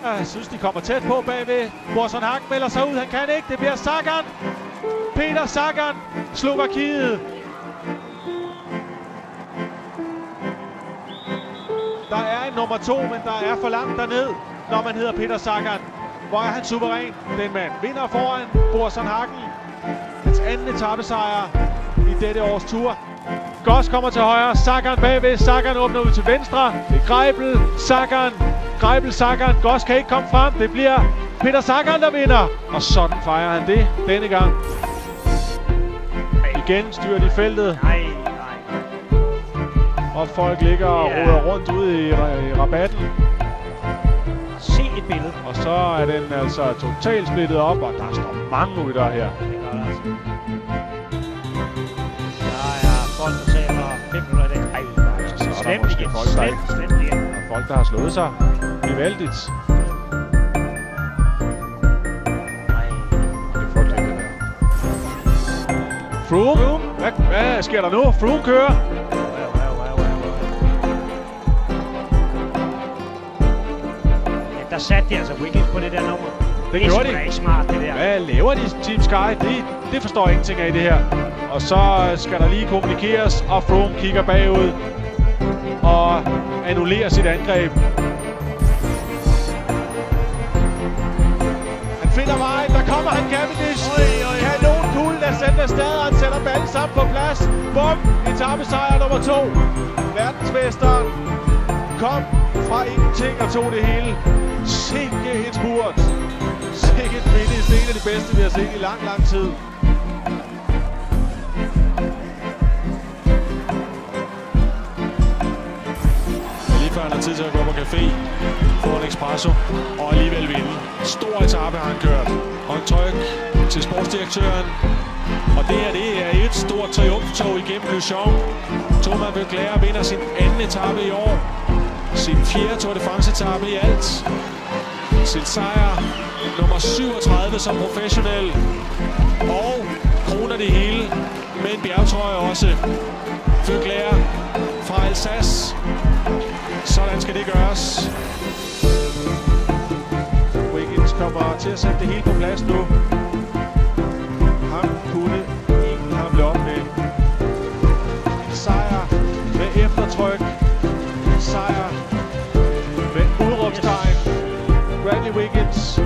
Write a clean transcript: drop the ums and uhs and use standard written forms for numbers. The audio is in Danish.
Jeg synes, de kommer tæt på bagved. Boasson Hagen melder sig ud. Han kan ikke. Det bliver Sagan. Peter Sagan, Slovakiet. Der er en nummer 2, men der er for langt derned, når man hedder Peter Sagan. Hvor er han suveræn, den mand. Vinder foran Boasson Hagen. Hans anden etapesejr i dette års tur. Goss kommer til højre. Sagan bagved. Sagan åbner ud til venstre. Det er Greipel. Sagan. Greipel, Sagan. Goss kan ikke komme frem. Det bliver Peter Sagan, der vinder. Og sådan fejrer han det denne gang. Igen styrer de feltet. Og folk ligger og roder rundt ude i rabatten. Se et billede. Og så er den altså totalt splittet op, og der står mange ryttere her. Der er folk, der taler 5 minutter i dag. Slemt igen. Slemt igen. Der er folk, der har slået sig gevaldigt. Det er frygteligt, det der. Froome? Hvad sker der nu? Froome kører. Der satte de altså Wiggins på det der nummer. Det gjorde de. Det er smart, det der. Hvad laver de, Team Sky? Det forstår jeg ingenting af i det her. Og så skal der lige kommunikeres, og Froome kigger bagud og annullerer sit angreb. Han finder vejen, der kommer han Cavendish. Kanonkuglen er sendt afsted, og han sætter ballen sammen på plads. Bum! Etapesejr nummer 2. Verdensmesteren kom fra ingenting og tog det hele. Sikke en spurt. Sikke en finish. Det er en af de bedste, vi har set i lang tid. Lige før han har tid til at gå på café, få en espresso og alligevel vinde. Stor etape har han kørt. Håndtryk til sportsdirektøren. Og det her, det er et stort triumftog igennem Luchon. Thomas Voeckler vinder sin anden etape i år. Sin 4. Tour de France-etape i alt. Sin sejr nummer 37 som professionel. Og kroner det hele med en bjergtrøje også. Voeckler fra Alsace. Sådan skal det gøres. Wiggins kommer til at sætte det hele på plads nu. Ham kunne ingen hamle op med. En sejr med eftertryk. En sejr med udråbstegn. Bradley Wiggins